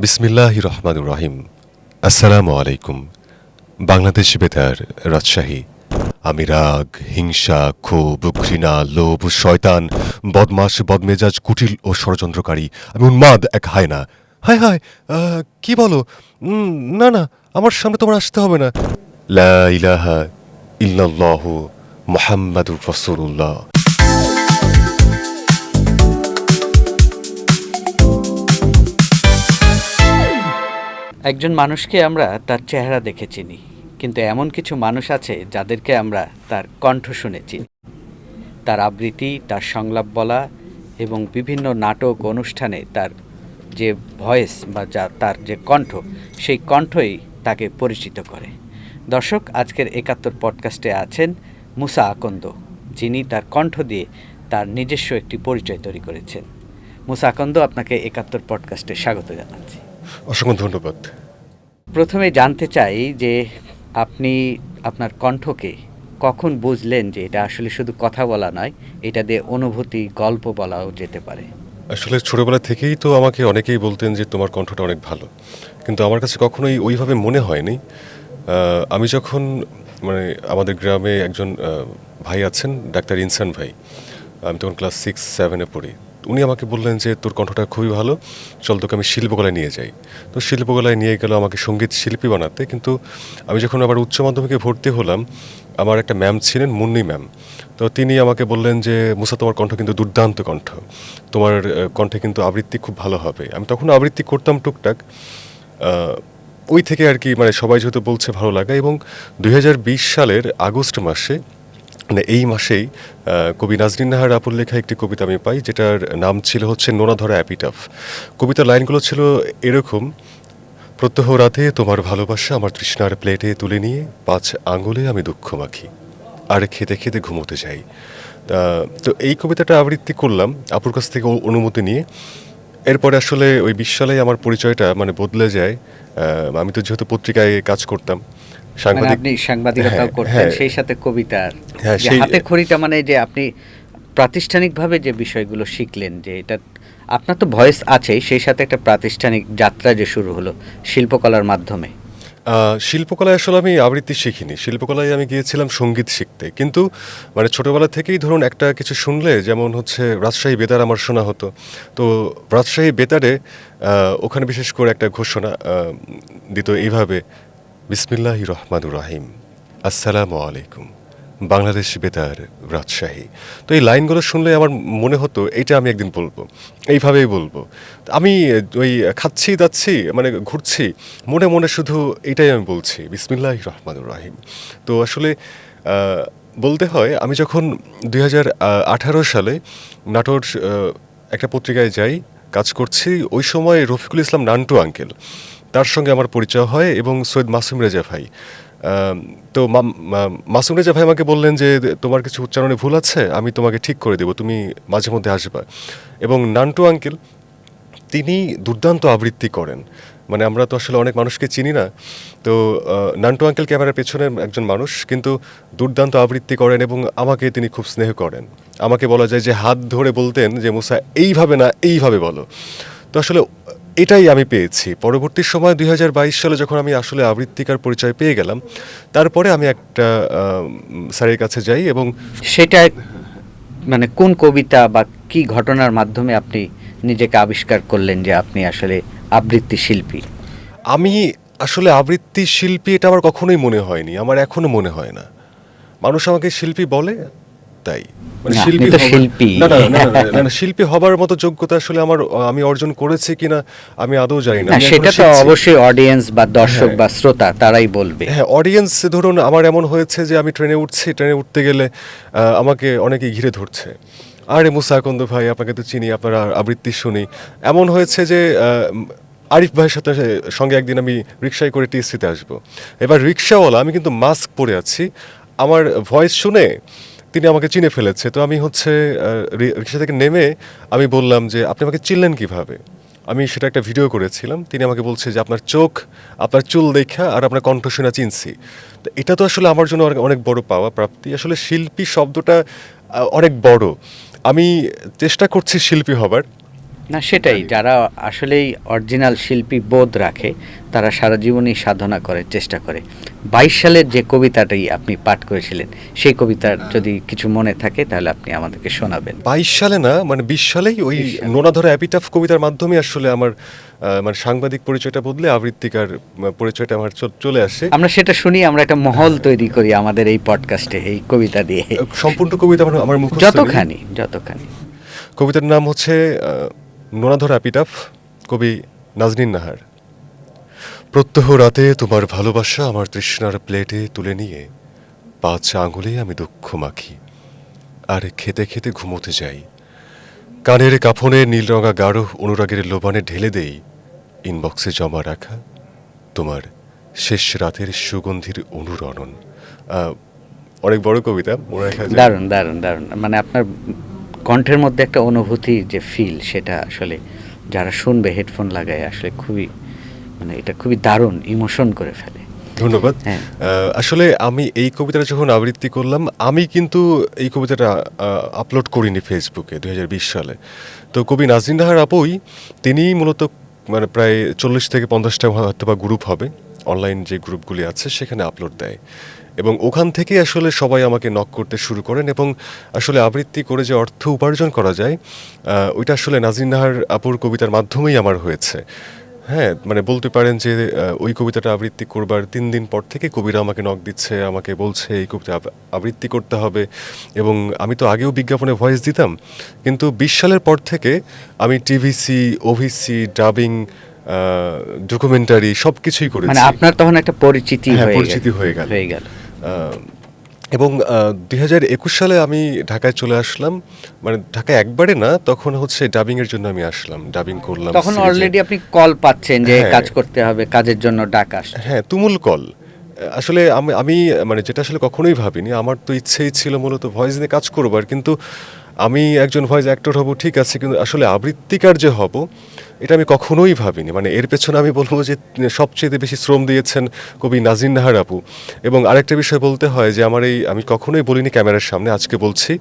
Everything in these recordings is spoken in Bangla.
বিসমিল্লাহির রহমানির রহিম। আসসালামু আলাইকুম। বাংলাদেশ বেতার, রাজশাহী। আমি রাগ, হিংসা, ক্ষোভ, ঘৃণা, লোভ, শয়তান, বদমাশ, বদমেজাজ, কুটিল ও ষড়যন্ত্রকারী। আমি উন্মাদ এক হায়না। হায় হায়, কি বলো? না না, আমার সামনে তোমার আসতে হবে না। লা ইলাহা ইল্লাল্লাহু মুহাম্মাদুর রাসূলুল্লাহ। একজন মানুষকে আমরা তার চেহারা দেখে চিনি, কিন্তু এমন কিছু মানুষ আছে যাদেরকে আমরা তার কণ্ঠ শুনে চিনি। তার আবৃত্তি, তার সংলাপ বলা এবং বিভিন্ন নাটক অনুষ্ঠানে তার যে ভয়েস বা তার যে কণ্ঠ, সেই কণ্ঠই তাকে পরিচিত করে। দর্শক, আজকের ৭১ পডকাস্টে আছেন মুসা আকন্দ, যিনি তার কণ্ঠ দিয়ে তার নিজস্ব একটি পরিচয় তৈরি করেছেন। মুসা আকন্দ, আপনাকে ৭১ পডকাস্টে স্বাগত জানাচ্ছি। অসংখ্য ধন্যবাদ। প্রথমে জানতে চাই যে আপনি আপনার কণ্ঠকে কখন বুঝলেন যে এটা আসলে শুধু কথা বলা নয়, এটা দিয়ে অনুভূতি, গল্প বলাও যেতে পারে? আসলে ছোটবেলা থেকেই তো আমাকে অনেকেই বলতেন যে তোমার কণ্ঠটা অনেক ভালো, কিন্তু আমার কাছে কখনোই ওইভাবে মনে হয়নি। আমি যখন আমাদের গ্রামে একজন ভাই আছেন, ডাক্তার ইনসান ভাই। আমি তখন ক্লাস 6-7-এ পড়ি। উনি আমাকে বললেন যে তোর কণ্ঠটা খুবই ভালো, চল তোকে আমি শিল্পকলায় নিয়ে যাই। তো শিল্পকলায় নিয়ে গেল আমাকে সঙ্গীত শিল্পী বানাতে। কিন্তু আমি যখন আবার উচ্চ মাধ্যমিকে ভর্তি হলাম, আমার একটা ম্যাম ছিলেন, মুন্নি ম্যাম। তো তিনি আমাকে বললেন যে মুসা, তোমার কণ্ঠ কিন্তু দুর্দান্ত কণ্ঠ, তোমার কণ্ঠে কিন্তু আবৃত্তি খুব ভালো হবে। আমি তখন আবৃত্তি করতাম টুকটাক। ওই থেকে আর কি, সবাই যেহেতু বলছে ভালো লাগা। এবং 2020 সালের আগস্ট মাসে, এই মাসেই কবি নাজনীন নাহার আপুর লেখা একটি কবিতা আমি পাই, যেটার নাম ছিল হচ্ছে নোনা ধরা অ্যাপিটাফ। কবিতার লাইনগুলো ছিল এরকম: প্রত্যহ রাতে তোমার ভালোবাসা আমার তৃষ্ণার প্লেটে তুলে নিয়ে 5 আঙ্গুলে আমি দুঃখ মাখি, আর খেতে খেতে ঘুমোতে যাই। তো এই কবিতাটা আবৃত্তি করলাম আপুর কাছ থেকে অনুমতি নিয়ে। এরপরে আসলে ওই 20 সালেই আমার পরিচয়টা বদলে যায়। আমি তো যেহেতু পত্রিকায় কাজ করতাম, আপনি সাংবাদিকতাও করতেন, সেই সাথে কবিতার হাতে খড়িটা, যে আপনি প্রাতিষ্ঠানিকভাবে যে বিষয়গুলো শিখলেন, যে এটা আপনার তো ভয়েস আছেই, সেই সাথে একটা প্রাতিষ্ঠানিক যাত্রা যে শুরু হলো শিল্পকলার মাধ্যমে। শিল্পকলায় আসলে আমি আবৃত্তি শিখিনি। শিল্পকলায় আমি গিয়েছিলাম সঙ্গীত শিখতে। কিন্তু ছোটোবেলা থেকেই ধরুন একটা কিছু শুনলে, যেমন হচ্ছে রাজশাহী বেতার আমার শোনা হতো। তো রাজশাহী বেতারে ওখানে বিশেষ করে একটা ঘোষণা দিত এইভাবে: বিসমিল্লাহির রহমানির রহিম, আসসালামু আলাইকুম, বাংলাদেশ বেতার, রাজশাহী। তো এই লাইনগুলো শুনলে আমার মনে হতো এইটা আমি একদিন বলবো, এইভাবেই বলবো। আমি ওই খাচ্ছি দাচ্ছি, ঘুরছি, মনে মনে শুধু এইটাই আমি বলছি, বিসমিল্লাহির রহমানির রহিম। তো আসলে বলতে হয়, আমি যখন 2018 সালে নাটোর একটা পত্রিকায় যাই, কাজ করছি, ওই সময় রফিকুল ইসলাম নান্টু আঙ্কেল, তার সঙ্গে আমার পরিচয় হয়, এবং সৈয়দ মাসুম রেজা ভাই। তো মাসুম রেজা ভাই আমাকে বললেন যে তোমার কিছু উচ্চারণে ভুল আছে, আমি তোমাকে ঠিক করে দেবো, তুমি মাঝে মধ্যে আসবা। এবং নান্টু আঙ্কেল, তিনি দুর্দান্ত আবৃত্তি করেন। আমরা তো আসলে অনেক মানুষকে চিনি না। তো নান্টু আঙ্কেল ক্যামেরার পেছনে একজন মানুষ, কিন্তু দুর্দান্ত আবৃত্তি করেন, এবং আমাকে তিনি খুব স্নেহ করেন। আমাকে বলা যায় যে হাত ধরে বলতেন যে মুসা, এইভাবে না, এইভাবে বলো। তো আসলে এটাই আমি পেয়েছি। পরবর্তী সময় 2022 সালে যখন আমি আসলে আবৃত্তিকার পরিচয় পেয়ে গেলাম, তারপরে আমি একটা স্যারের কাছে যাই। এবং সেটা কোন কবিতা বা কি ঘটনার মাধ্যমে আপনি নিজেকে আবিষ্কার করলেন যে আপনি আসলে আবৃত্তি শিল্পী? আমি আসলে আবৃত্তি শিল্পী এটা আমার কখনোই মনে হয়নি, আমার এখনো মনে হয় না। মানুষ আমাকে শিল্পী বলে, তাই শিল্পী হবার মতো যোগ্যতা আসলে আমি অর্জন করেছি কিনা আমি আদৌ জানি না। সেটা তো অবশ্যই অডিয়েন্স বা দর্শক বা শ্রোতা তারাই বলবে। হ্যাঁ, অডিয়েন্স, ধরুন আমার এমন হয়েছে যে আমি ট্রেনে উঠছি, ট্রেনে উঠতে গেলে আমাকে অনেকে ঘিরে ধরছে, আরে মুসা আকন্দ ভাই, আপনাকে তো চিনি, আপনার আবৃত্তি শুনি। এমন হয়েছে যে আরিফ ভাইয়ের সঙ্গে একদিন আমি রিক্সায় করে টিএসসিতে আসবো। এবার রিক্সাওয়ালা, আমি কিন্তু মাস্ক পরে আছি, আমার ভয়েস শুনে তিনি আমাকে চিনে ফেলেছে। তো আমি রিক্সা থেকে নেমে আমি বললাম যে আপনি আমাকে চিনলেন কিভাবে? আমি সেটা একটা ভিডিও করেছিলাম। তিনি আমাকে বলছে যে আপনার চোখ, আপনার চুল দেখা আর আপনার কণ্ঠ শুনে চিনছি। তো এটা তো আসলে আমার জন্য অনেক বড় পাওয়া, প্রাপ্তি। আসলে শিল্পী শব্দটা অনেক বড়। আমি চেষ্টা করছি শিল্পী হবার, না সেটাই, যারা আসলেই অরিজিনাল শিল্পী বোধ রাখে তারা সারা জীবনই সাধনা করে, চেষ্টা করে। 22 সালের যে কবিতাটাই আপনি পাঠ করেছিলেন, সেই কবিতার যদি কিছু মনে থাকে তাহলে আপনি আমাদেরকে শোনাবেন। 22 সালে না, মানে 20 সালেই ওই নোনাধরা অ্যাপিটাফ কবিতার মাধ্যমে আসলে আমার মানে সাংবাদিক পরিচয়টা বদলে আবৃত্তিকার পরিচয়টা আমার চলে আসে। আমরা সেটা শুনি, আমরা একটা মহল তৈরি করি আমাদের এই পডকাস্টে এই কবিতা দিয়ে। সম্পূর্ণ কবিতা আমার মুখস্থ নেই। যতখানি কবিতার নাম হচ্ছে নোনাধরা অ্যাপিটাফ, কবি নাজনীন নাহার। প্রত্যহ রাতে তোমার ভালোবাসা আমার তৃষ্ণার প্লেটে তুলে নিয়ে 5 আঙুলে আমি দুঃখ মাখি, আর খেতে খেতে ঘুমোতে যাই। কানের কাফনে নীলরঙা গাঢ় অনুরাগের লোবানে ঢেলে দেই ইনবক্সে জমা রাখা তোমার শেষ রাতের সুগন্ধির অনুরণন। অনেক বড় কবিতা, মনে রাখা যায়। দারুণ দারুণ দারুণ, মানে আপনার কণ্ঠের মধ্যে একটা অনুভূতি যে ফিল, সেটা আসলে যারা শুনবে হেডফোন লাগায় আসলে খুবই, মানে এটা খুবই দারুণ ইমোশন করে ফেলে। ধন্যবাদ। হ্যাঁ। আসলে আমি এই কবিতাটা যখন আবৃত্তি করলাম, আমি কিন্তু এই কবিতাটা আপলোড করিনি ফেসবুকে 2020 সালে। তো কবি নাজনীন নাহার আপুই, তিনি মূলত মানে প্রায় 40 থেকে 50টা হয়তো বা গ্রুপ হবে, অনলাইন যে গ্রুপগুলি আছে সেখানে আপলোড দেয়, এবং ওখান থেকে আসলে সবাই আমাকে নক করতে শুরু করেন। এবং আসলে আবৃত্তি করে যে অর্থ উপার্জন করা যায়, ওইটা আসলে নাজনীন নাহার আপুর কবিতার মাধ্যমেই আমার হয়েছে। হ্যাঁ, মানে বলতে পারেন যে ওই কবিতাটা আবৃত্তি করবার 3 দিন পর থেকে কবিরা আমাকে নক দিচ্ছে, আমাকে বলছে এই কবিতা আবৃত্তি করতে হবে। এবং আমি তো আগেও বিজ্ঞাপনে ভয়েস দিতাম, কিন্তু 20 সালের পর থেকে আমি টিভিসি, ওভিসি, ডাবিং, ডকুমেন্টারি সব কিছুই করেছি। মানে আপনার তখন একটা পরিচিতি হয়ে গেল। এবং 2021 সালে আমি ঢাকায় চলে আসলাম, মানে ঢাকায় একবারে না, তখন হচ্ছে ডাবিংয়ের জন্য আমি আসলাম, ডাবিং করলাম। তখন অলরেডি আপনি কল পাচ্ছেন যে কাজ করতে হবে, কাজের জন্য ডাক আসছে। হ্যাঁ, তুমুল কল। আসলে আমি মানে যেটা আসলে কখনোই ভাবিনি, আমার তো ইচ্ছেই ছিল মূলত ভয়েস নিয়ে কাজ করবার, কিন্তু আমি একজন ভয়েস অ্যাক্টর হব ঠিক আছে, কিন্তু আসলে আবৃত্তিকার যে হব এটা আমি কখনোই ভাবিনি। মানে এর পেছনে আমি বলবো যে সবচেয়ে বেশি শ্রম দিয়েছেন কবি নাজনীন নাহার আপু। এবং আরেকটা বিষয় বলতে হয় যে আমি কখনোই বলিনি ক্যামেরার সামনে, আজকে বলছি,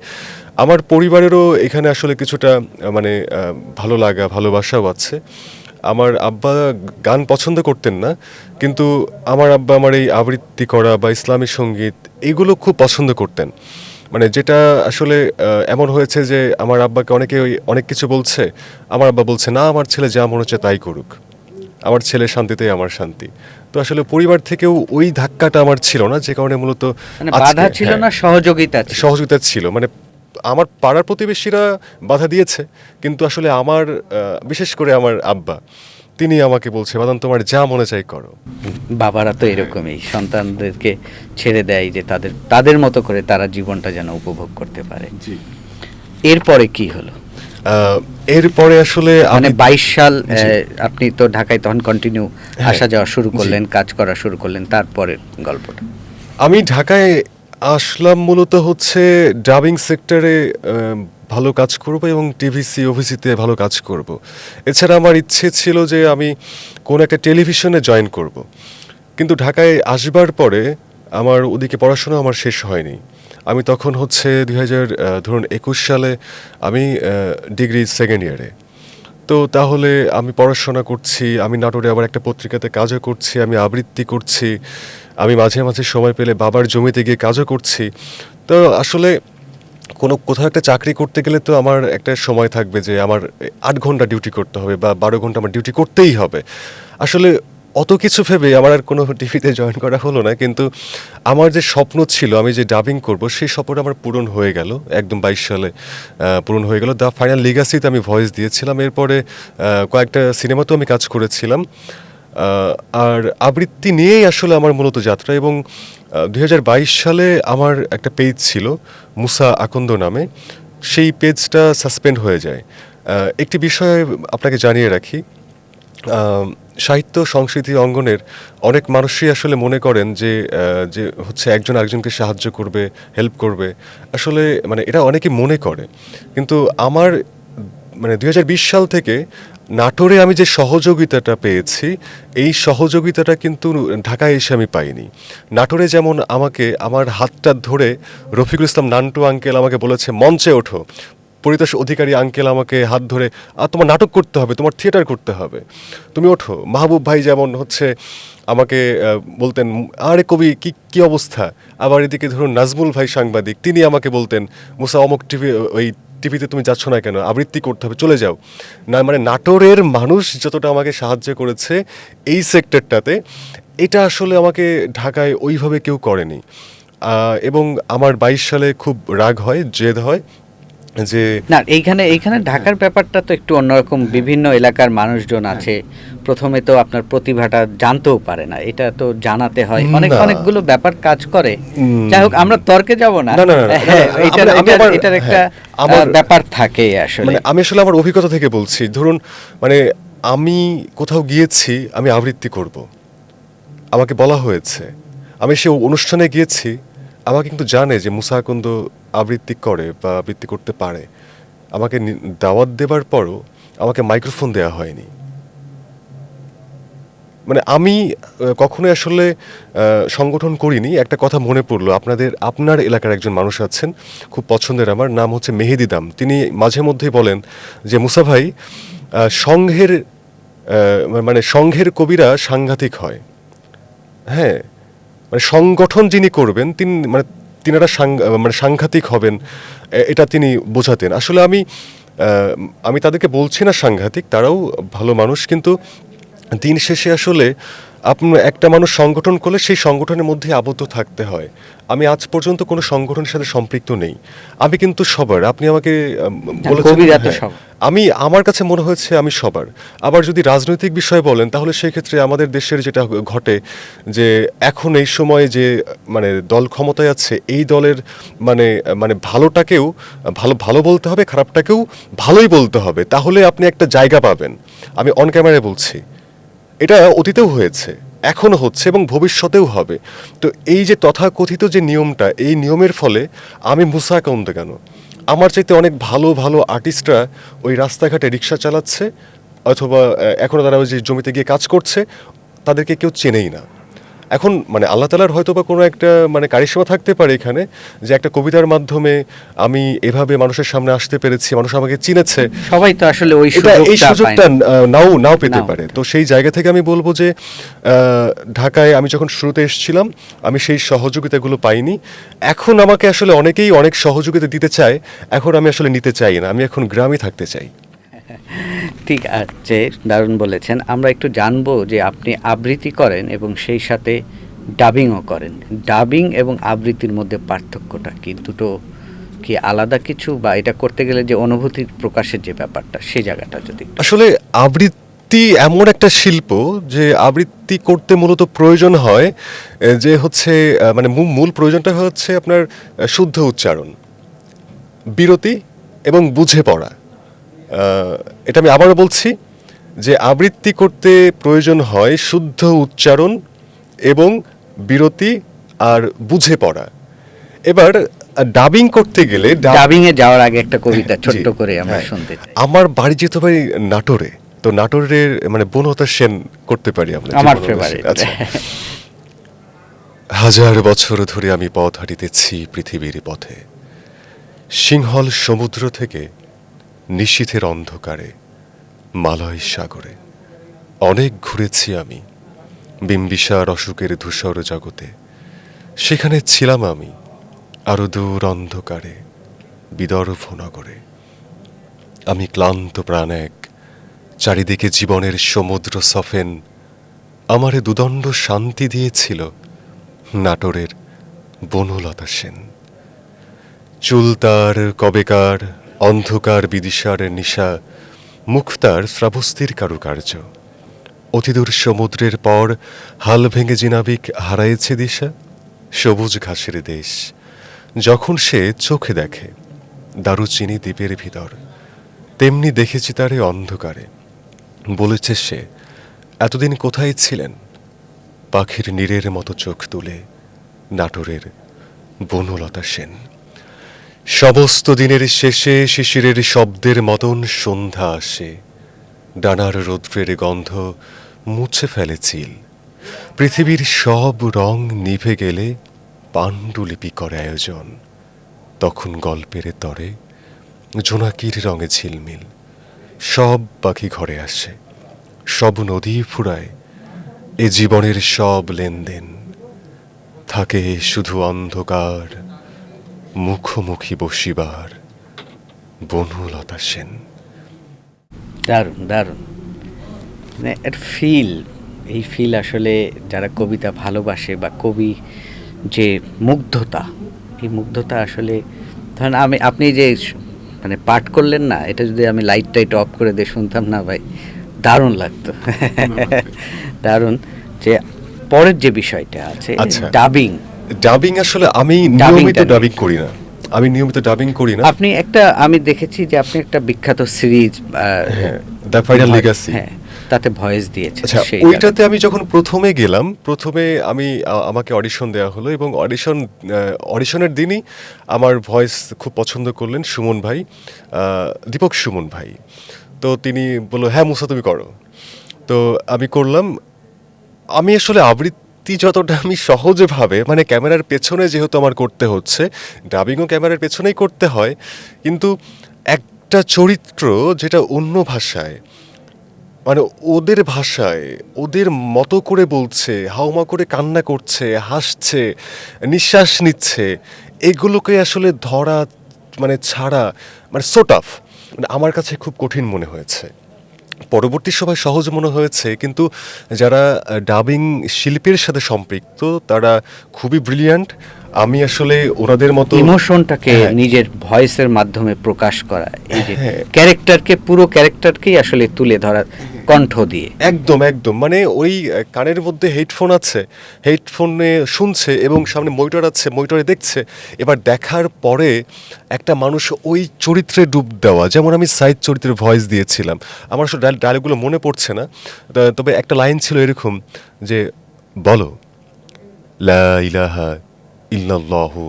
আমার পরিবারেরও এখানে আসলে কিছুটা মানে ভালো লাগা, ভালোবাসাও আছে। আমার আব্বা গান পছন্দ করতেন না, কিন্তু আমার আব্বা আমার এই আবৃত্তি করা বা ইসলামী সঙ্গীত এগুলো খুব পছন্দ করতেন। মানে যেটা আসলে এমন হয়েছে যে আমার আব্বাকে অনেক কিছু বলছে, আমার আব্বা বলছে না, আমার ছেলে যা মনে হচ্ছে তাই করুক, আমার ছেলে শান্তিতেই আমার শান্তি। তো আসলে পরিবার থেকেও ওই ধাক্কাটা আমার ছিল না, যে কারণে মূলত মানে বাধা ছিল না, সহযোগিতা ছিল। মানে আমার পাড়ার প্রতিবেশীরা বাধা দিয়েছে, কিন্তু আসলে আমার বিশেষ করে আমার আব্বা, তিনি আমাকে বলছে বাদান তোমার যা মনে চাই করো। বাবারা তো এরকমই, সন্তানদেরকে ছেড়ে দেয় যে তাদের মতো করে তারা জীবনটা যেন উপভোগ করতে পারে। এরপরে কি হলো? এরপরে আসলে মানে 22 সাল, আপনি তো ঢাকায় তখন কন্টিনিউ আসা যাওয়া শুরু করলেন, কাজ করা শুরু করলেন, তারপরের গল্পটা। আমি ঢাকায় আসলাম মূলত হচ্ছে ডাবিং সেক্টরে ভালো কাজ করব এবং টিভিসি, ওভিসিতে ভালো কাজ করব। এছাড়া আমার ইচ্ছে ছিল যে আমি কোনো একটা টেলিভিশনে জয়েন করব, কিন্তু ঢাকায় আসবার পরে আমার ওদিকে পড়াশোনা আমার শেষ হয়নি। আমি তখন হচ্ছে 2021 সালে আমি ডিগ্রি সেকেন্ড ইয়ারে। তো তাহলে আমি পড়াশোনা করছি, আমি নাটোরে আবার একটা পত্রিকাতে কাজও করছি, আমি আবৃত্তি করছি, আমি মাঝে মাঝে সময় পেলে বাবার জমিতে গিয়ে কাজও করছি। তো আসলে কোথাও একটা চাকরি করতে গেলে তো আমার একটা সময় থাকবে যে আমার 8 ঘন্টা ডিউটি করতে হবে বা 12 ঘন্টা আমার ডিউটি করতেই হবে। আসলে অত কিছু ভেবে আমার আর কোনো টিভিতে জয়েন করা হলো না, কিন্তু আমার যে স্বপ্ন ছিল আমি যে ডাবিং করব, সেই স্বপ্নটা আমার পূরণ হয়ে গেল, একদম 22 সালে পূরণ হয়ে গেল। দ্য ফাইনাল লিগাসিতে আমি ভয়েস দিয়েছিলাম, এরপরে কয়েকটা সিনেমাতেও আমি কাজ করেছিলাম। আর আবৃত্তি নিয়েই আসলে আমার মূলত যাত্রা। এবং 2022 সালে আমার একটা পেজ ছিল মুসা আকন্দ নামে, সেই পেজটা সাসপেন্ড হয়ে যায়। একটি বিষয় আপনাকে জানিয়ে রাখি, সাহিত্য সংস্কৃতি অঙ্গনের অনেক মানুষই আসলে মনে করেন যে হচ্ছে একজন আরেকজনকে সাহায্য করবে, হেল্প করবে, আসলে মানে এটা অনেকে মনে করে। কিন্তু আমার মানে 2020 সাল থেকে নাটোরে আমি যে সহযোগিতাটা পেয়েছি, এই সহযোগিতাটা কিন্তু ঢাকায় এসে আমি পাইনি। নাটোরে যেমন আমাকে আমার হাতটা ধরে রফিকুল ইসলাম নান্টু আঙ্কেল আমাকে বলেছে মঞ্চে ওঠো, পরিতোষ অধিকারী আঙ্কেল আমাকে হাত ধরে তোমার নাটক করতে হবে, তোমার থিয়েটার করতে হবে, তুমি ওঠো। মাহবুব ভাই যেমন হচ্ছে আমাকে বলতেন আরে কবি কি কি অবস্থা। আবার এদিকে ধরুন নাজমুল ভাই সাংবাদিক, তিনি আমাকে বলতেন মুসা অমুক টিভি ওই টিভিতে তুমি যাচ্ছ না কেন, আবৃত্তি করতে হবে, চলে যাও। না মানে নাটোরের মানুষ যতটা আমাকে সাহায্য করেছে এই সেক্টরটাতে, এটা আসলে আমাকে ঢাকায় ওইভাবে কেউ করেনি। এবং আমার 22 সালে খুব রাগ হয়, জেদ হয় যে না, এইখানে ঢাকার ব্যাপারটা তো একটু অন্যরকম। বিভিন্ন এলাকার মানুষজন আছে, প্রথমে তো আপনার প্রতিভাটা জানতেও পারে না, এটা তো জানাতে হয়, অনেকগুলো ব্যাপার কাজ করে। যাই হোক, আমরা তর্কে যাব না। এটার একটা ব্যাপার থাকে আসলে। মানে আমি আসলে আমার অভিজ্ঞতা থেকে বলছি। ধরুন মানে আমি কোথাও গিয়েছি, আমি আবৃত্তি করব, আমাকে বলা হয়েছে, আমি সে অনুষ্ঠানে গিয়েছি, আমাকে কিন্তু জানে যে মুসা আকন্দ আবৃত্তি করে বা আবৃত্তি করতে পারে। আমাকে দাওয়াত দেবার পরও আমাকে মাইক্রোফোন দেওয়া হয়নি। মানে আমি কখনোই আসলে সংগঠন করিনি। একটা কথা মনে পড়লো, আপনার এলাকার একজন মানুষ আছেন খুব পছন্দের, আমার নাম হচ্ছে মেহেদি দাম। তিনি মাঝে মধ্যেই বলেন যে মুসা ভাই, সংঘের কবিরা সাংঘাতিক হয়। হ্যাঁ, মানে সংগঠন যিনি করবেন তিনারা সাংঘাতিক হবেন, এটা তিনি বোঝাতেন। আসলে আমি তাদেরকে বলছি না সাংঘাতিক, তারাও ভালো মানুষ, কিন্তু দিন শেষে আসলে আপনার একটা মানুষ সংগঠন করলে সেই সংগঠনের মধ্যে আবদ্ধ থাকতে হয়। আমি আজ পর্যন্ত কোনো সংগঠনের সাথে সম্পৃক্ত নেই। আমি কিন্তু সবার, আপনি আমাকে বলেছেন, আমার কাছে মনে হয়েছে আমি সবার। আবার যদি রাজনৈতিক বিষয় বলেন, তাহলে সেই ক্ষেত্রে আমাদের দেশের যেটা ঘটে যে এখন এই সময়ে যে মানে দল ক্ষমতায় আছে, এই দলের মানে ভালোটাকেও ভালো বলতে হবে, খারাপটাকেও ভালোই বলতে হবে, তাহলে আপনি একটা জায়গা পাবেন। আমি অন ক্যামেরায় বলছি, এটা অতীতেও হয়েছে, এখনও হচ্ছে এবং ভবিষ্যতেও হবে। তো এই যে তথাকথিত যে নিয়মটা, এই নিয়মের ফলে আমি মুসা আকন্দ কেন, আমার চাইতে অনেক ভালো ভালো আর্টিস্টরা ওই রাস্তাঘাটে রিক্সা চালাচ্ছে, অথবা এখনও তারা ওই যে জমিতে গিয়ে কাজ করছে, তাদেরকে কেউ চেনেই না। এখন মানে আল্লাহ তাআলার হয়তো বা কোনো একটা মানে কারিশমা থাকতে পারে এখানে, যে একটা কবিতার মাধ্যমে আমি এভাবে মানুষের সামনে আসতে পেরেছি, মানুষ আমাকে চিনেছে। সবাই তো আসলে এই সুযোগটা নাও পেতে পারে। তো সেই জায়গা থেকে আমি বলবো যে ঢাকায় আমি যখন শুরুতে এসেছিলাম, আমি সেই সহযোগিতাগুলো পাইনি। এখন আমাকে আসলে অনেকেই অনেক সহযোগিতা দিতে চায়, এখন আমি আসলে নিতে চাই না, আমি এখন গ্রামে থাকতে চাই। ঠিক আছে, দারুণ বলেছেন। আমরা একটু জানবো যে আপনি আবৃত্তি করেন এবং সেই সাথে ডাবিংও করেন। ডাবিং এবং আবৃত্তির মধ্যে পার্থক্যটা কি? দুটো কি আলাদা কিছু, বা এটা করতে গেলে যে অনুভূতির প্রকাশের যে ব্যাপারটা, সেই জায়গাটা যদি আসলে আবৃত্তি এমন একটা শিল্প যে আবৃত্তি করতে মূলত প্রয়োজন হয় যে হচ্ছে মানে মূল প্রয়োজনটা হচ্ছে আপনার শুদ্ধ উচ্চারণ, বিরতি এবং বুঝে পড়া। এটা আমি আবারও বলছি যে আবৃত্তি করতে প্রয়োজন হয় শুদ্ধ উচ্চারণ এবং বিরতি আর বুঝে পড়া। এবার ডাবিং করতে গেলে, ডাবিং এ যাওয়ার আগে একটা কবিতা ছোট্ট করে আমরা শুনতে চাই। আমার বাড়ি যেতে পারি নাটোরে, তো নাটোরের মানে বনলতা সেন করতে পারি আমরা, আমার ফেভারিট। আচ্ছা। হাজার বছর ধরে আমি পথ হাঁটিতেছি পৃথিবীর পথে, সিংহল সমুদ্র থেকে নিশীথের অন্ধকারে মালয় সাগরে। অনেক ঘুরেছি আমি বিম্বিসার অশোকের ধূসর জগতে, সেখানে ছিলাম আমি আরো দূর অন্ধকারে বিদর্ভ নগরে। আমি ক্লান্ত প্রাণ এক, চারিদিকে জীবনের সমুদ্র সফেন, আমারে দুদণ্ড শান্তি দিয়েছিল নাটোরের বনলতা সেন। চুল তার কবেকার, অন্ধকার বিদিশার নিশা, মুক্তার শ্রাবস্তির কারুকার্য। অতিদূর সমুদ্রের পর হাল ভেঙে জিনাবিক হারাইছে দিশা, সবুজ ঘাসের দেশ যখন সে চোখে দেখে দারুচিনি দ্বীপের ভিতর, তেমনি দেখেছি তারে অন্ধকারে। বলেছে সে, এতদিন কোথায় ছিলেন, পাখির নীরের মতো চোখ তুলে নাটোরের বনলতা সেন। সমস্ত দিনের শেষে শিশিরের শব্দের মতন সন্ধ্যা আসে, ডানার রৌদ্রের গন্ধ মুছে ফেলে চিল। পৃথিবীর সব রং নিভে গেলে পাণ্ডুলিপি করে আয়োজন, তখন গল্পের তরে জোনাকির রঙে ঝিলমিল, সব পাখি ঘরে আসে, সব নদী ফুরায়, এ জীবনের সব লেনদেন, থাকে শুধু অন্ধকার, মুখোমুখি বসিবার বনলতা সেন। দারুণ দারুণ, মানে একটা ফিল, এই ফিল আসলে যারা কবিতা ভালোবাসে বা কবি যে মুগ্ধতা, এই মুগ্ধতা আসলে ধরেন আপনি যে মানে পাঠ করলেন না, এটা যদি আমি লাইট টাইট অফ করে দিয়ে শুনতাম না ভাই, দারুণ লাগতো। দারুণ। যে পরের যে বিষয়টা আছে, আচ্ছা। ডাবিং। ডাবিং আসলে আমি নিয়মিত ডাবিং করি না, আমি নিয়মিত ডাবিং করি না। আপনি একটা, আমি দেখেছি যে আপনি একটা বিখ্যাত সিরিজ দ্য ফাইনাল লিগ্যাসি, হ্যাঁ, তাতে ভয়েস দিয়েছেন। আচ্ছা, ওইটাতে আমি যখন প্রথমে গেলাম, প্রথমে আমাকে অডিশন দেওয়া হলো এবং অডিশনের দিনই আমার ভয়েস খুব পছন্দ করলেন সুমন ভাই, দীপক সুমন ভাই। তো তিনি বললো, হ্যাঁ মুসা তুমি করো। তো আমি করলাম। আমি আসলে আবৃত্তি যতটা আমি সহজভাবে, মানে ক্যামেরার পেছনে যেহেতু আমার করতে হচ্ছে, ডাবিংও ক্যামেরার পেছনেই করতে হয়, কিন্তু একটা চরিত্র যেটা অন্য ভাষায়, মানে ওদের ভাষায় ওদের মতো করে বলছে, হাউমা করে কান্না করছে, হাসছে, নিঃশ্বাস নিচ্ছে, এগুলোকে আসলে ধরা, মানে ছাড়া, মানে সোট অফ, মানে আমার কাছে খুব কঠিন মনে হয়েছে। পরবর্তী সময় সহজ মনে হয়েছে, কিন্তু যারা ডাবিং শিল্পের সাথে সম্পৃক্ত তারা খুবই ব্রিলিয়ান্ট। আমি আসলে ওনাদের মতো ইমোশনটাকে হ্যাঁ, নিজের ভয়েসের মাধ্যমে প্রকাশ করা, এই যে হ্যাঁ, ক্যারেক্টারকে, পুরো ক্যারেক্টারকেই আসলে তুলে ধরা কণ্ঠ দিয়ে। একদম একদম, মানে ওই কানের মধ্যে হেডফোন আছে, হেডফোনে শুনছে এবং সামনে মনিটর আছে, মনিটরে দেখছে। এবার দেখার পরে একটা মানুষ ওই চরিত্রে ডুব দেওয়া, যেমন আমি সাইদ চরিত্রের ভয়েস দিয়েছিলাম, আমার আসলে ডায়লগুলো মনে পড়ছে না, তবে একটা লাইন ছিল এরকম যে, বলো লা ইলাহা ইল্লাল্লাহু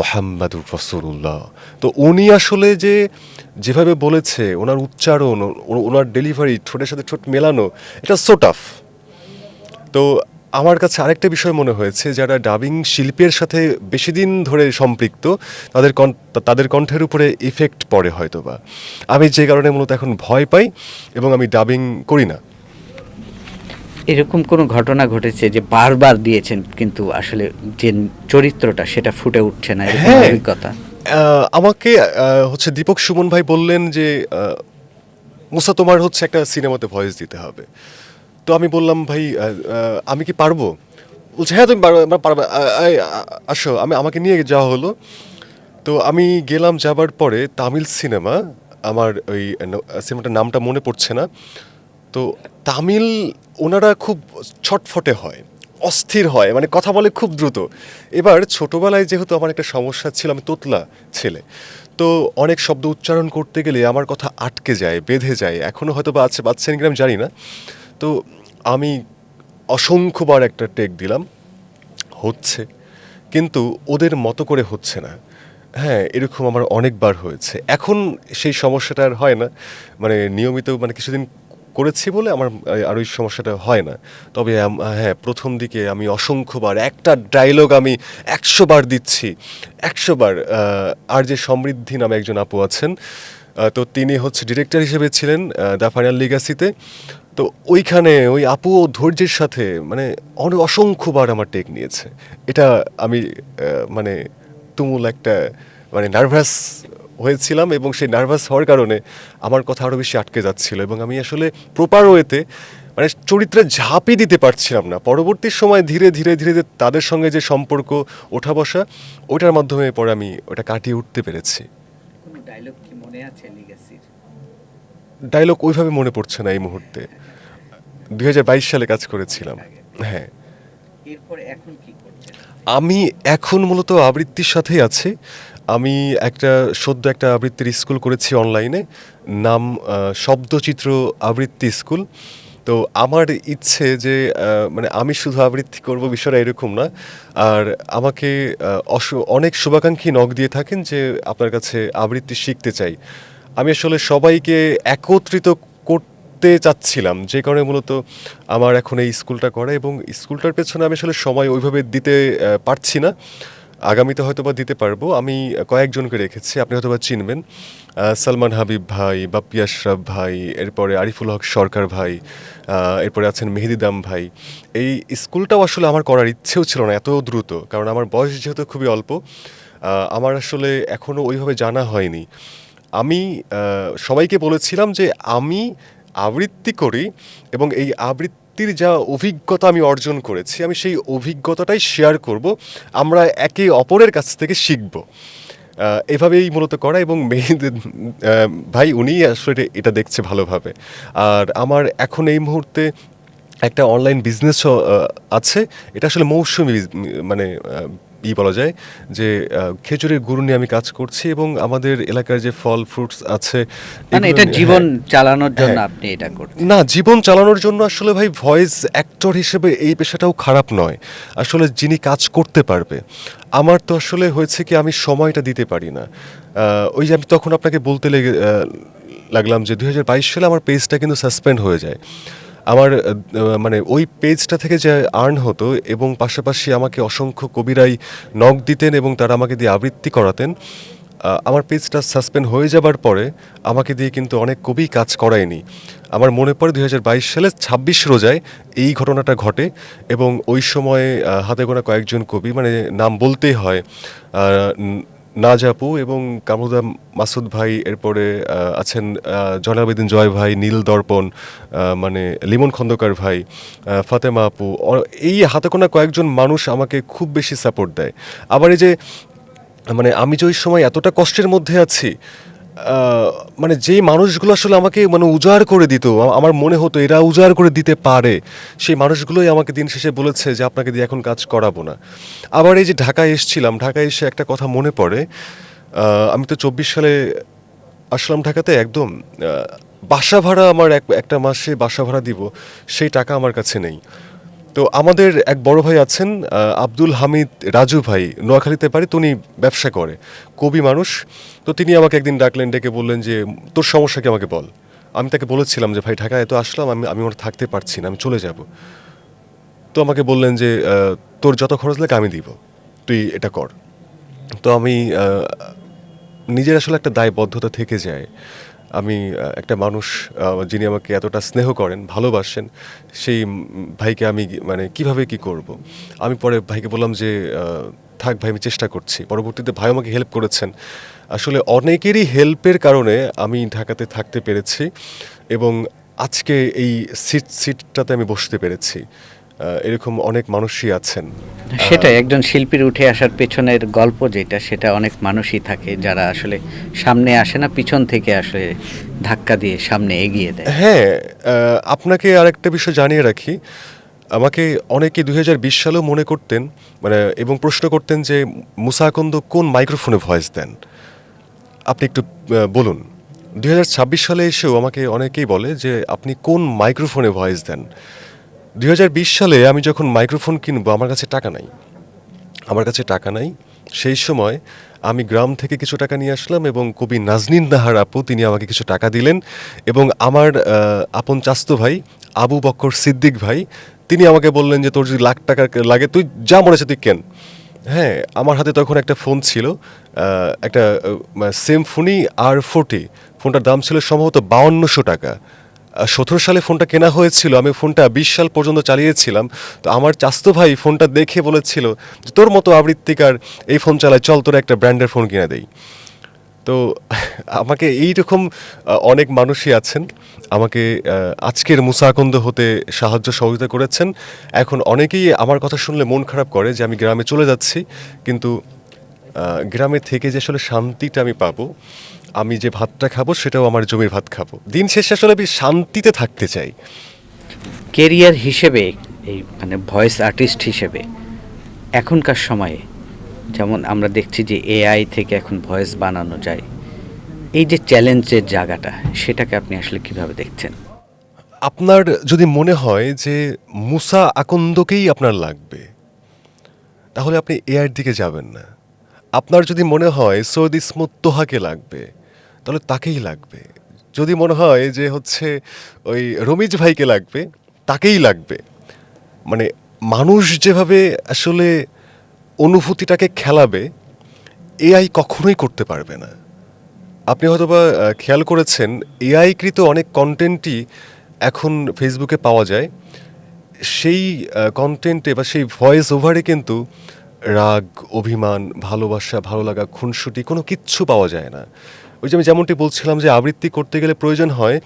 মুহাম্মাদুর রাসূলুল্লাহ। তো উনি আসলে যেভাবে বলেছে, ওনার উচ্চারণ, ওনার ডেলিভারি, ঠোঁটের সাথে ঠোঁট মেলানো, এটা সো টাফ। তো আমার কাছে আরেকটা বিষয় মনে হয়েছে, যারা ডাবিং শিল্পের সাথে বেশি দিন ধরে সম্পৃক্ত, তাদের কণ্ঠের উপরে ইফেক্ট পড়ে হয়তোবা। আমি যে কারণে মূলত এখন ভয় পাই এবং আমি ডাবিং করি না। এরকম কোনো ঘটনা ঘটেছে যে বারবার দিয়েছেন কিন্তু আসলে যে চরিত্রটা সেটা ফুটে উঠছে না, এরকম হ্যাঁ, অভিজ্ঞতা? আমাকে হচ্ছে দীপক সুমন ভাই বললেন যে, মুসা তোমার হচ্ছে একটা সিনেমাতে ভয়েস দিতে হবে। তো আমি বললাম, ভাই আমি কি পারবো? বলছে, হ্যাঁ তুমি পারবে, আসো। আমাকে নিয়ে যাওয়া হলো। তো আমি গেলাম, যাবার পরে তামিল সিনেমা, আমার ওই সিনেমাটার নামটা মনে পড়ছে না। তো তামিল, ওনারা খুব ছটফটে হয়, অস্থির হয়, মানে কথা বলে খুব দ্রুত। এবার ছোটবেলায় যেহেতু আমার একটা সমস্যা ছিল, আমি তোতলা ছেলে, তো অনেক শব্দ উচ্চারণ করতে গেলে আমার কথা আটকে যায়, বেঁধে যায়। এখনও হয়তো বা আছে, বাচ্চা গ্রাম জানি না। তো আমি অসংখ্যবার একটা টেক দিলাম, হচ্ছে, কিন্তু ওদের মতো করে হচ্ছে না। হ্যাঁ, এরকম আমার অনেকবার হয়েছে। এখন সেই সমস্যাটা আর হয় না, মানে নিয়মিত, মানে কিছুদিন করেছি বলে আমার আর ওই সমস্যাটা হয় না। তবে হ্যাঁ, প্রথম দিকে আমি অসংখ্যবার একটা ডায়লগ আমি 100 বার দিচ্ছি, 100 বার। আর যে সমৃদ্ধি নামে একজন আপু আছেন, তো তিনি হচ্ছে ডিরেক্টর হিসেবে ছিলেন দ্য ফাইনাল লিগ্যাসিতে। তো ওইখানে ওই আপু ধৈর্যের সাথে, মানে অসংখ্যবার আমার টেক নিয়েছে। এটা আমি মানে তুমুল একটা, মানে নার্ভাস হয়েছিলাম, এবং সেই নার্ভাস হওয়ার কারণে আমার কথা আরও বেশি আটকে যাচ্ছিল, এবং আমি আসলে প্রপার ওয়েতে, মানে চরিত্রে ঝাঁপই দিতে পারছিলাম না। পরবর্তী সময় ধীরে ধীরে ধীরে ধীরে তাদের সঙ্গে যে সম্পর্ক, ওঠা বসা, ওটার মাধ্যমে পরে আমি ওটা কাটিয়ে উঠতে পেরেছি। কোনো ডায়লগ কি মনে আছে লিগ্যাসির? ডায়লগ ওইভাবে মনে পড়ছে না এই মুহূর্তে। 2022 সালে কাজ করেছিলাম। হ্যাঁ, এরপরে এখন কি করছেন? আমি এখন মূলত আবৃত্তির সাথেই আছি। আমি সদ্য একটা আবৃত্তির স্কুল করেছি অনলাইনে, নাম শব্দচিত্র আবৃত্তি স্কুল। তো আমার ইচ্ছে যে, মানে আমি শুধু আবৃত্তি করব, বিষয়টা এরকম না। আর আমাকে অনেক শুভাকাঙ্ক্ষী নক দিয়ে থাকেন যে, আপনার কাছে আবৃত্তি শিখতে চাই। আমি আসলে সবাইকে একত্রিত করতে চাচ্ছিলাম, যে কারণে মূলত আমার এখন এই স্কুলটা করা, এবং স্কুলটার পেছনে আমি আসলে সময় ওইভাবে দিতে পারছি না। আগামীতে হয়তোবা দিতে পারবো। আমি কয়েকজনকে রেখেছি, আপনি হয়তোবা চিনবেন। সালমান হাবিব ভাই, বাপ্পি আশরাফ ভাই, এরপরে আরিফুল হক সরকার ভাই, এরপরে আছেন মেহেদি দাম ভাই। এই স্কুলটাও আসলে আমার করার ইচ্ছেও ছিল না এত দ্রুত, কারণ আমার বয়স যেহেতু খুবই অল্প। আমার আসলে এখনও ওইভাবে জানা হয়নি। আমি সবাইকে বলেছিলাম যে আমি আবৃত্তি করি এবং এই আবৃত্তির যা অভিজ্ঞতা আমি অর্জন করেছি, আমি সেই অভিজ্ঞতাটাই শেয়ার করব, আমরা একে অপরের কাছ থেকে শিখব। এভাবেই মূলত করা। এবং ভাই উনিই আসলে এটা দেখছে ভালোভাবে। আর আমার এখন এই মুহূর্তে একটা অনলাইন বিজনেসও আছে। এটা আসলে মৌসুমি মানে বলা যায় যে খেজুরের গুড় নিয়ে আমি কাজ করছি, এবং আমাদের এলাকার যে ফল ফ্রুটস আছে মানে এগুলো এটা জীবন হ্যাঁ, চালানোর জন্য হ্যাঁ। আপনি এটা করছেন। না, জীবন চালানোর জন্য আসলে ভাই ভয়েস অ্যাক্টর হিসেবে এই পেশাটাও খারাপ নয়। আসলে যিনি কাজ করতে পারবে। আমার তো আসলে হয়েছে কি, আমি সময়টা দিতে পারি না। ওই যে আমি তখন আপনাকে বলতে লাগলাম যে ২০২২ সালে আমার পেজটা কিন্তু সাসপেন্ড হয়ে যায়। আমার মানে ওই পেজটা থেকে যে আর্ন হতো, এবং পাশাপাশি আমাকে অসংখ্য কবিরাই নক দিতেন এবং তারা আমাকে দিয়ে আবৃত্তি করাতেন। আমার পেজটা সাসপেন্ড হয়ে যাবার পরে আমাকে দিয়ে কিন্তু অনেক কবি কাজ করায়নি। আমার মনে পড়ে ২০২২ সালে ২৬ রোজায় এই ঘটনাটা ঘটে, এবং ওই সময়ে হাতে গোনা কয়েকজন কবি, মানে নাম বলতেই হয়, নাজাপু এবং কামরুদা মাসুদ ভাই, এরপরে আছেন জয়নাল জয় ভাই, নীল দর্পণ, মানে লিমন খন্দকার ভাই, ফাতেমা আপু, এই হাতে গোনা কয়েকজন মানুষ আমাকে খুব বেশি সাপোর্ট দেয়। আবার এই যে মানে আমি যে ওই সময় এতটা কষ্টের মধ্যে আছি, মানে যেই মানুষগুলো আসলে আমাকে মানে উজাড় করে দিত, আমার মনে হতো এরা উজাড় করে দিতে পারে, সেই মানুষগুলোই আমাকে দিন শেষে বলেছে যে আপনাকে দিয়ে এখন কাজ করাবো না। আবার এই যে ঢাকায় এসেছিলাম, ঢাকায় এসে একটা কথা মনে পড়ে। আমি তো ২৪ সালে আসলাম ঢাকাতে, একদম বাসা ভাড়া আমার একটা মাসে বাসা ভাড়া দিব, সেই টাকা আমার কাছে নেই। তো আমাদের এক বড় ভাই আছেন, আব্দুল হামিদ রাজু ভাই, নোয়াখালীতে বাড়ি, তো উনি ব্যবসা করে, কবি মানুষ। তো তিনি আমাকে একদিন ডাকলেন, ডেকে বললেন যে তোর সমস্যা কি আমাকে বল। আমি তাকে বলেছিলাম যে ভাই ঢাকায় এত আসলাম, আমি ওর থাকতে পারছি না, আমি চলে যাব। তো আমাকে বললেন যে তোর যত খরচ লাগে আমি দিব, তুই এটা কর। তো আমি নিজের আসলে একটা দায়বদ্ধতা থেকে যায়। আমি একটা মানুষ, যিনি আমাকে এতটা স্নেহ করেন, ভালোবাসেন, সেই ভাইকে আমি মানে কিভাবে কি করব। আমি পরে ভাইকে বললাম যে থাক ভাই, আমি চেষ্টা করছি। পরবর্তীতে ভাই আমাকে হেল্প করেছেন। আসলে অনেকেরই হেল্পের কারণে আমি ঢাকাতে থাকতে পেরেছি, এবং আজকে এই সিটটাতে আমি বসতে পেরেছি। এরকম অনেক মানুষই আছেন। সেটাই, একজন শিল্পীর উঠে আসার পেছনের গল্প যেটা, সেটা অনেক মানুষই থাকে যারা আসলে সামনে আসে না, পিছন থেকে আসলে ধাক্কা দিয়ে সামনে এগিয়ে দেয়। হ্যাঁ, আপনাকে আরেকটা বিষয় জানিয়ে রাখি। আমাকে অনেকে ২০২০ সালেও মনে করতেন, মানে এবং প্রশ্ন করতেন যে মুসা আকন্দ কোন মাইক্রোফোনে ভয়েস দেন, আপনি একটু বলুন। ২০২৬ সালে এসেও আমাকে অনেকেই বলে যে আপনি কোন মাইক্রোফোনে ভয়েস দেন। ২০২০ সালে আমি যখন মাইক্রোফোন কিনবো, আমার কাছে টাকা নাই। আমার কাছে টাকা নাই। সেই সময় আমি গ্রাম থেকে কিছু টাকা নিয়ে আসলাম, এবং কবি নাজনীন নাহার আপু, তিনি আমাকে কিছু টাকা দিলেন, এবং আমার আপন চাস্তো ভাই আবু বক্কর সিদ্দিক ভাই, তিনি আমাকে বললেন যে তোর যদি লাখ টাকা লাগে তুই যা মনে হচ্ছে তুই কেন। হ্যাঁ, আমার হাতে তখন একটা ফোন ছিল, একটা সিম্ফনি R40, ফোনটার দাম ছিল সম্ভবত ৫২০০ টাকা। ১৭ সালে ফোনটা কেনা হয়েছিল, আমি ফোনটা ২০ সাল পর্যন্ত চালিয়েছিলাম। তো আমার চাস্তো ভাই ফোনটা দেখে বলেছিল যে তোর মতো আবৃত্তিকার এই ফোন চালায়, চল তোর একটা ব্র্যান্ডের ফোন কিনে দেই। তো আমাকে এইরকম অনেক মানুষই আছেন, আমাকে আজকের মুসা আকন্দ হতে সাহায্য সহযোগিতা করেছেন। এখন অনেকেই আমার কথা শুনলে মন খারাপ করে যে আমি গ্রামে চলে যাচ্ছি, কিন্তু গ্রামে থেকে যে আসলে শান্তিটা আমি পাবো, আমি যে ভাতটা খাবো সেটাও আমার জমির ভাত খাবো। দিন শেষে আসলে আমি শান্তিতে থাকতে চাই। কেরিয়ার হিসেবে, এই মানে ভয়েস আর্টিস্ট হিসেবে এখনকার সময়ে, যেমন আমরা দেখছি যে এআই থেকে এখন ভয়েস বানানো যায়, এই যে চ্যালেঞ্জের জায়গাটা, সেটাকে আপনি আসলে কিভাবে দেখছেন? আপনার যদি মনে হয় যে মুসা আকন্দকেই আপনার লাগবে, তাহলে আপনি এআইয়ের দিকে যাবেন না। আপনার যদি মনে হয় সৈয়দ ইসমত তোহাকে লাগবে, তাহলে তাকেই লাগবে। যদি মনে হয় যে হচ্ছে ওই রমিজ ভাইকে লাগবে, তাকেই লাগবে। মানে মানুষ যেভাবে আসলে অনুভূতিটাকে খেলাবে, এআই কখনোই করতে পারবে না। আপনি হয়তোবা খেয়াল করেছেন এআইকৃত অনেক কন্টেন্টই এখন ফেসবুকে পাওয়া যায়। সেই কন্টেন্টে বা সেই ভয়েস ওভারে কিন্তু রাগ, অভিমান, ভালোবাসা, ভালো লাগা, খুনসুটি কোনো কিচ্ছু পাওয়া যায় না। ওই যে আমি যেমনটি বলছিলাম যে আবৃত্তি করতে গেলে প্রয়োজন হয়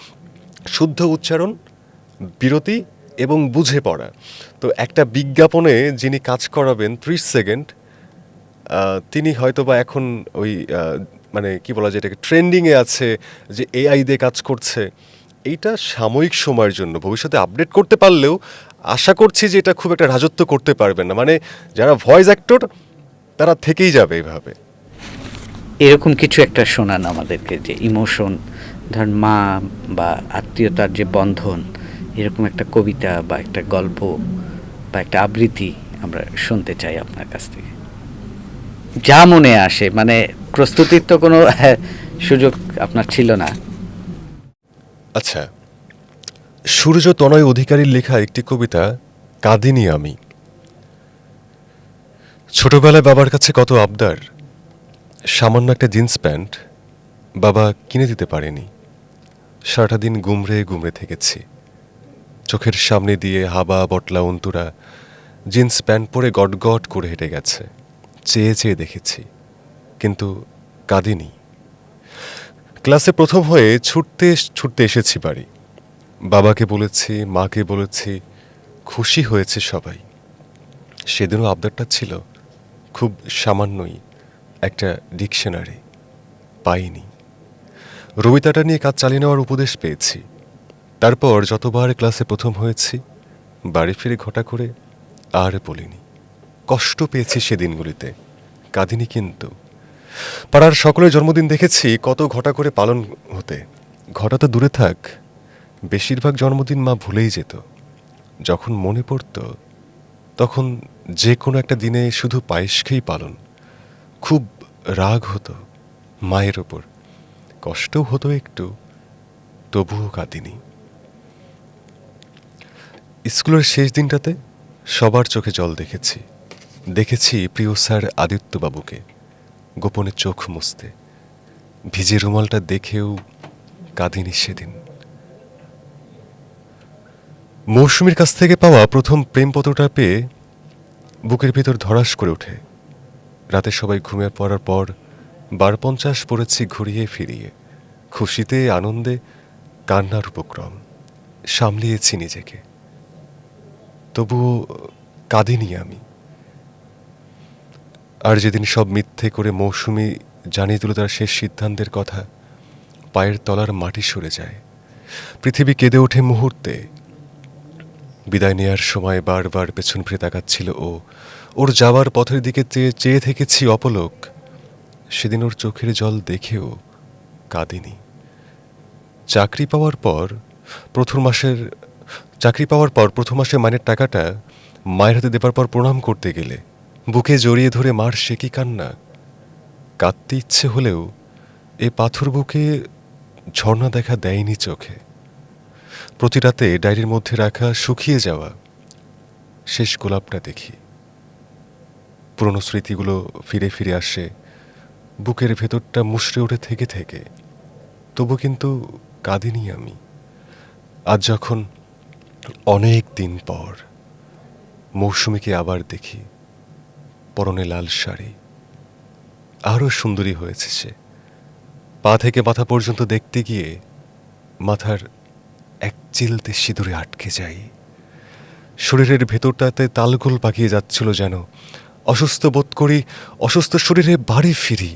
শুদ্ধ উচ্চারণ, বিরতি এবং বুঝে পড়া। তো একটা বিজ্ঞাপনে যিনি কাজ করাবেন 30 সেকেন্ড, তিনি হয়তোবা এখন ওই মানে কি বলা যায় এটাকে, ট্রেন্ডিংয়ে আছে যে এআই দিয়ে কাজ করছে। এইটা সাময়িক সময়ের জন্য, ভবিষ্যতে আপডেট করতে পারলেও আশা করছি যে এটা খুব একটা রাজত্ব করতে পারবে না। মানে যারা ভয়েস অ্যাক্টর তারা থেকেই যাবে এইভাবে। এরকম কিছু একটা শোনান আমাদেরকে, যে ইমোশন, ধরেন মা বা আত্মীয়তার যে বন্ধন, এরকম একটা কবিতা বা একটা গল্প বা একটা আবৃত্তি আমরা শুনতে চাই আপনার কাছ থেকে, যা মনে আসে। মানে প্রস্তুতির তো কোনো সুযোগ আপনার ছিল না। আচ্ছা, সূর্য তনয় অধিকারীর লেখা একটি কবিতা, কাঁদিনি আমি। ছোটবেলায় বাবার কাছে কত আবদার, সামান্য একটা জিন্স প্যান্ট বাবা কিনে দিতে পারেনি। সারাটা দিন গুমড়ে গুমড়ে থেকেছি। চোখের সামনে দিয়ে হাবা, বটলা, অন্তুরা জিন্স প্যান্ট পরে গটগট করে হেঁটে গেছে। চেয়ে চেয়ে দেখেছি, কিন্তু কাঁদিনি। ক্লাসে প্রথম হয়ে ছুটতে ছুটতে এসেছি বাড়ি। বাবাকে বলেছি, মাকে বলেছি, খুশি হয়েছে সবাই। সেদিনও আবদারটা ছিল খুব সামান্যই, একটা ডিকশনারি। পাইনি। রবিতাটা নিয়ে কাজ চালিয়ে নেওয়ার উপদেশ পেয়েছি। তারপর যতবার ক্লাসে প্রথম হয়েছি বাড়ি ফিরে ঘটা করে আর বলিনি। কষ্ট পেয়েছি সেদিনগুলিতে, কাঁদিনি কিন্তু। পাড়ার সকলের জন্মদিন দেখেছি কত ঘটা করে পালন হতে। ঘটা তো দূরে থাক, বেশিরভাগ জন্মদিন মা ভুলেই যেত। যখন মনে পড়ত তখন যে কোনো একটা দিনে শুধু পায়েস খেয়েই পালন। খুব রাগ হতো মায়ের ওপর, কষ্টও হতো একটু, তবুও কাঁদিনি। স্কুলের শেষ দিনটাতে সবার চোখে জল দেখেছি। দেখেছি প্রিয় স্যার আদিত্যবাবুকে গোপনে চোখ মুছতে। ভিজে রুমালটা দেখেও কাঁদিনি সেদিন। মৌসুমীর কাছ থেকে পাওয়া প্রথম প্রেমপত্রটা পেয়ে বুকের ভেতর ধড়াস করে ওঠে। রাতে সবাই ঘুমিয়ে পড়ার পর 12:50 পড়েছি ঘুরিয়ে ফিরিয়ে। খুশিতে, আনন্দে, কান্নার উপক্রম সামলিয়েছি নিজেকে, তবুও কাঁদিনি আমি। আর যেদিন সব মিথ্যে করে মৌসুমী জানিয়ে দিল তার শেষ সিদ্ধান্তের কথা, পায়ের তলার মাটি সরে যায়। পৃথিবী কেঁদে ওঠে মুহূর্তে। বিদায় নেয়ার সময় বারবার পেছন ফিরে তাকাচ্ছিল ও। ওর যাওয়ার পথের দিকে চেয়ে থেকেছি অপলক। সেদিন ওর চোখের জল দেখেও কাঁদিনি। চাকরি পাওয়ার পর প্রথম মাসে মাইনের টাকাটা মায়ের হাতে দেবার পর প্রণাম করতে গেলে বুকে জড়িয়ে ধরে মার সে কি কান্না। কাঁদতে ইচ্ছে হলেও এ পাথর বুকে ঝর্ণা দেখা দেয়নি চোখে। প্রতি রাতে ডায়েরির মধ্যে রাখা শুকিয়ে যাওয়া শেষ গোলাপটা দেখি। পুরনো স্মৃতিগুলো ফিরে ফিরে আসে, বুকের ভেতরটা মুষড়ে ওঠে থেকে থেকে। তবু কিন্তু কাঁদিনি আমি। আজ যখন অনেক দিন পর মৌসুমীকে আবার দেখি, পরনে লাল শাড়ি, আরও সুন্দরী হয়েছে সে। পা থেকে মাথা পর্যন্ত দেখতে গিয়ে মাথার এক চিলতে সিঁদুরে আটকে যাই। শরীরের ভেতরটাতে তালগোল পাকিয়ে যাচ্ছিল যেন। অসুস্থ বোধ করি, অসুস্থ শরীরে বাড়ি ফিরি।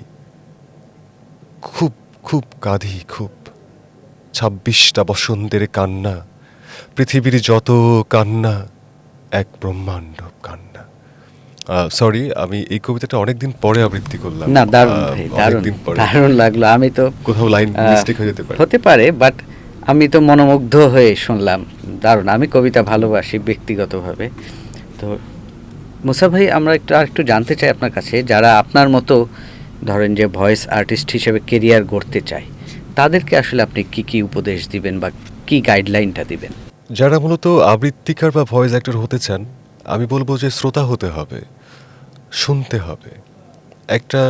খুব খুব কাঁদি, খুব। 26টা বসন্তের কান্না, পৃথিবীর যত কান্না, এক ব্রহ্মাণ্ড কান্না। সরি, আমি এই কবিতাটা অনেকদিন পরে আবৃত্তি করলাম। না, দারুণ ভাই, দারুণ দারুণ লাগলো। আমি তো কোথাও লাইন মিস্টেক হয়ে যেতে পারে, হতে পারে, বাট আমি তো মনোমুগ্ধ হয়ে শুনলাম। দারুণ। আমি কবিতা ভালোবাসি ব্যক্তিগতভাবে। তো মুসা ভাই, আমরা আরেকটু জানতে চাই আপনার কাছে, যারা আপনার মতো ধরেন যে ভয়েস আর্টিস্ট হিসেবে কেরিয়ার গড়তে চায়, তাদেরকে আসলে আপনি কি কি উপদেশ দিবেন বা কি গাইডলাইনটা দিবেন? যারা মূলত আবৃত্তিকার বা ভয়েস অ্যাক্টর হতে চান, আমি বলবো যে শ্রোতা হতে হবে। শুনতে হবে। একটা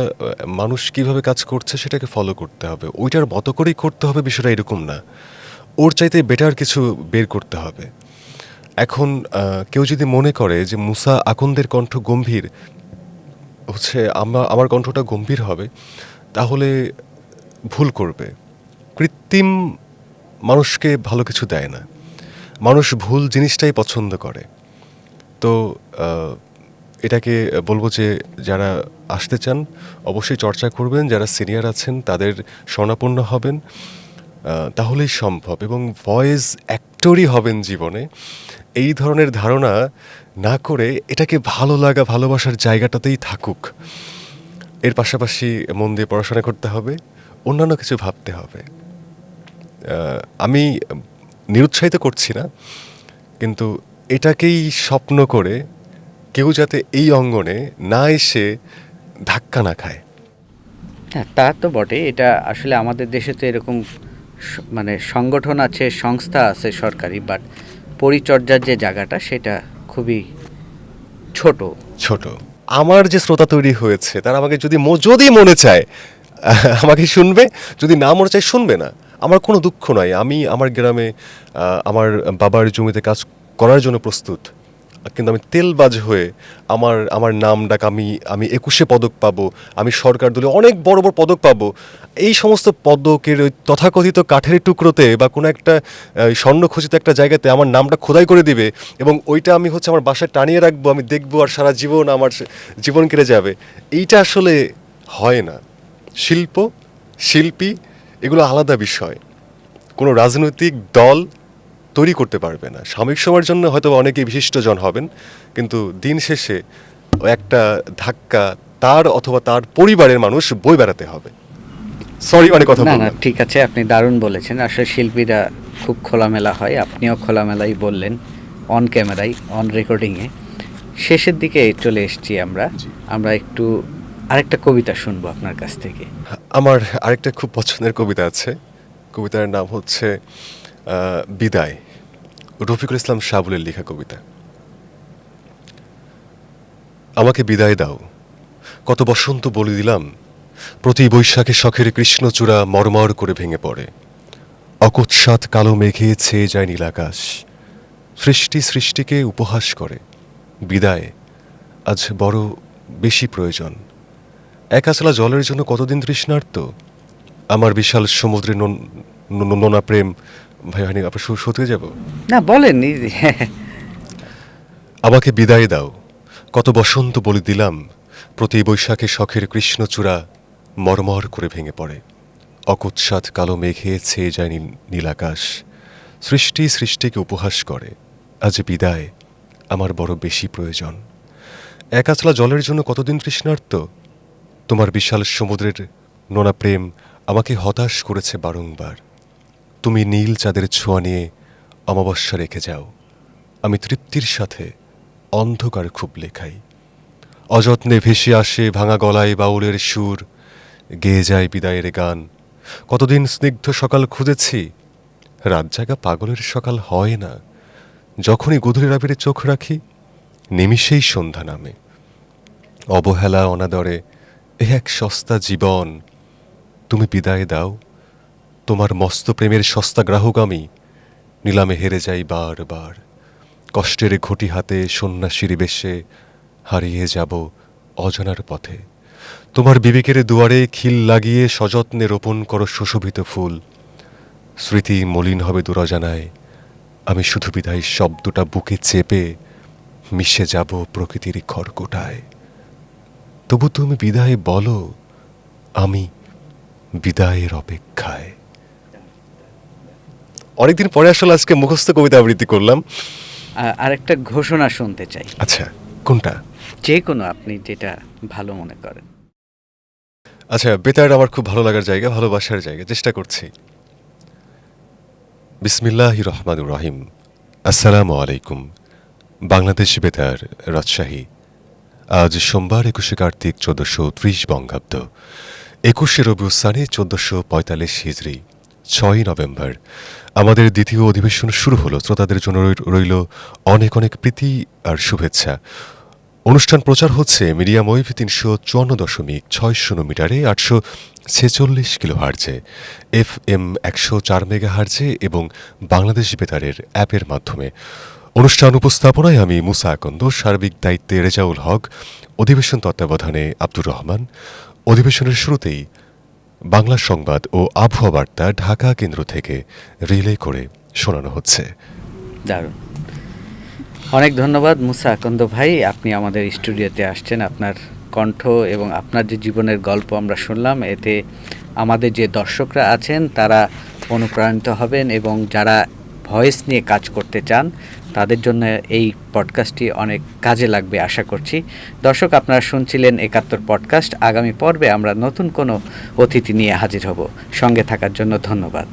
মানুষ কিভাবে কাজ করছে সেটাকে ফলো করতে হবে, ওইটার মতো করেই করতে হবে, বিষয়টা এরকম না। ওর চাইতে বেটার কিছু বের করতে হবে। এখন কেউ যদি মনে করে যে মুসা আকন্দের কণ্ঠ গম্ভীর, হচ্ছে আমার কণ্ঠটা গম্ভীর হবে, তাহলে ভুল করবে। কৃত্রিম মানুষকে ভালো কিছু দেয় না, মানুষ ভুল জিনিসটাই পছন্দ করে। তো এটাকে বলবো যে যারা আসতে চান অবশ্যই চর্চা করবেন, যারা সিনিয়র আছেন তাদের শরণাপন্ন হবেন, তাহলেই সম্ভব। এবং ভয়েস অ্যাক্টরই হবেন জীবনে, এই ধরনের ধারণা না করে এটাকে ভালো লাগা ভালোবাসার জায়গাটাতেই থাকুক। এর পাশাপাশি মন দিয়ে পড়াশোনা করতে হবে, অন্যান্য কিছু ভাবতে হবে। আমি নিরুৎসাহিত করছি না, কিন্তু এটাকেই স্বপ্ন করে কেউ যাতে এই অঙ্গনে না এসে ধাক্কা না খায়। হ্যাঁ, তা তো বটে। এটা আসলে আমাদের দেশে তো এরকম মানে সংগঠন আছে, সংস্থা আছে সরকারি, বাট পরিচর্যার যে জায়গাটা সেটা খুবই ছোট। ছোট। আমার যে শ্রোতা তৈরি হয়েছে তারা আমাকে যদি মনে চায় আমাকে শুনবে, যদি না মনে চায় শুনবে না। আমার কোনো দুঃখ নয়। আমি আমার গ্রামে আমার বাবার জমিতে কাজ করার জন্য প্রস্তুত, কিন্তু আমি তেলবাজ হয়ে আমার নাম ডাক, আমি 21 পদক পাবো, আমি সরকার দলে অনেক বড় বড় পদক পাবো, এই সমস্ত পদকের ওই তথাকথিত কাঠের টুকরোতে বা কোনো একটা স্বর্ণখচিত একটা জায়গাতে আমার নামটা খোদাই করে দিবে এবং ওইটা আমি আমার বাসায় টানিয়ে রাখবো, আমি দেখবো আর সারা জীবন আমার জীবন কেটে যাবে। এইটা আসলে হয় না। শিল্পী এগুলো আলাদা বিষয়। কোনো রাজনৈতিক দল তৈরি করতে পারবে না। সাময়িক সময়ের জন্য হয়তো অনেকেই বিশিষ্টজন হবেন, কিন্তু দিন শেষে একটা ধাক্কা তার অথবা তার পরিবারের মানুষ বই বেড়াতে হবে। সরি, অনেক কথা না না, বললাম। ঠিক আছে, আপনি দারুণ বলেছেন। আসলে শিল্পীরা খুব খোলামেলা হয়, আপনিও খোলামেলাই বললেন, অন ক্যামেরায়, অন রেকর্ডিংয়ে। শেষের দিকে চলে এসেছি আমরা একটু আরেকটা কবিতা শুনবো আপনার কাছ থেকে। আমার আরেকটা খুব পছন্দের কবিতা আছে। কবিতার নাম হচ্ছে বিদায়, রফিকুল ইসলাম সাবুলের লেখা কবিতা। আমাকে বিদায় দাও, কত বসন্ত বলে দিলাম, প্রতি বৈশাখে শখের কৃষ্ণচূড়া মরমর করে ভেঙে পড়ে, অকস্মাৎ কালো মেঘে ছেয়ে যায় নীলাকাশ, সৃষ্টিকে উপহাস করে। বিদায় আজ বড় বেশি প্রয়োজন। এক আচলা জলের জন্য কতদিন তৃষ্ণার্ত, আমার বিশাল সমুদ্রে নোনা প্রেম। ভাই হানি, আপনার সত্যি যাব না, বলেন। আমাকে বিদায় দাও, কত বসন্ত বলে দিলাম, প্রতি বৈশাখে শখের কৃষ্ণচূড়া মরমর করে ভেঙে পড়ে, অকস্মাৎ কালো মেঘে ছেয়ে যায় নীলাকাশ, সৃষ্টিকে উপহাস করে। আজ বিদায় আমার বড় বেশি প্রয়োজন। এক আচলা জলের জন্য কতদিন তৃষ্ণার্ত, তোমার বিশাল সমুদ্রের নোনা প্রেম আমাকে হতাশ করেছে বারংবার। তুমি নীল চাঁদের ছোঁয়া নিয়ে অমাবস্যা রেখে যাও, আমি তৃপ্তির সাথে অন্ধকার খুব লেখাই। অযত্নে ভেসে আসে ভাঙা গলায় বাউলের সুর, গেয়ে যায় বিদায়ের গান। কতদিন স্নিগ্ধ সকাল খুঁজেছি, রাত জাগা পাগলের সকাল হয় না। যখনই গধূলির আবিরে চোখ রাখি, নিমিষেই সন্ধ্যা নামে। অবহেলা অনাদরে এ এক সস্তা জীবন, তুমি বিদায় দাও, তোমার মস্ত প্রেমের সস্তা গ্রাহক আমি, নিলামে হেরে যাই বারবার। কষ্টের ঘটি হাতে সন্ন্যাসীর বেশে হারিয়ে যাব অজানার পথে। তোমার বিবেকের দুয়ারে খিল লাগিয়ে সযত্নে রোপণ করো সুশোভিত ফুল। স্মৃতি মলিন হবে দুরজানায়, আমি শুধু বিদায় শব্দটা বুকে চেপে মিশে যাব প্রকৃতির খড়কুটায়। তবু তুমি বিদায় বলো, আমি বিদায়ের অপেক্ষায়। অনেকদিন পরে আসলে আজকে মুখস্থ কবিতা আবৃত্তি করলাম। আরেকটা ঘোষণা শুনতে চাই। আচ্ছা, কোনটা? যে কোনো, আপনি যেটা ভালো মনে করেন। আচ্ছা, বেতার আমার খুব ভালো লাগার জায়গা, ভালোবাসার জায়গা, চেষ্টা করছি। বিসমিল্লাহির রহমানির রহিম। আসসালামু আলাইকুম। বাংলাদেশ বেতার, রাজশাহী। আজ সোমবার 21 কার্তিক 1430 বঙ্গাব্দ, 21 রবিউল সানি 1445 হিজরি, 6 নভেম্বর। আমাদের দ্বিতীয় অধিবেশন শুরু হলো। শ্রোতাদের জন্য রইল অনেক অনেক প্রীতি আর শুভেচ্ছা। অনুষ্ঠান প্রচার হচ্ছে মিডিয়াম ওয়েভ 354.60 মিটারে 846 কিলোহার্জে, FM 104 মেগাহার্জে এবং বাংলাদেশ বেতারের অ্যাপের মাধ্যমে। অনুষ্ঠান উপস্থাপনায় আমি মুসা আকন্দ, সার্বিক দায়িত্বে রেজাউল হক, অধিবেশন তত্ত্বাবধানে আব্দুর রহমান। অধিবেশনের শুরুতেই বাংলা সংবাদ ও আবহাওয়া বার্তা ঢাকা কেন্দ্র থেকে রিলে করে শোনানো হচ্ছে। দারুণ, অনেক ধন্যবাদ মুসা আকন্দ ভাই, আপনি আমাদের স্টুডিওতে আসছেন। আপনার কণ্ঠ এবং আপনার যে জীবনের গল্প আমরা শুনলাম, এতে আমাদের যে দর্শকরা আছেন তারা অনুপ্রাণিত হবেন এবং যারা ভয়েস নিয়ে কাজ করতে চান তাদের জন্য এই পডকাস্টটি অনেক কাজে লাগবে আশা করছি। দর্শক, আপনারা শুনছিলেন ৭১ পডকাস্ট। আগামী পর্বে আমরা নতুন কোনো অতিথি নিয়ে হাজির হব। সঙ্গে থাকার জন্য ধন্যবাদ।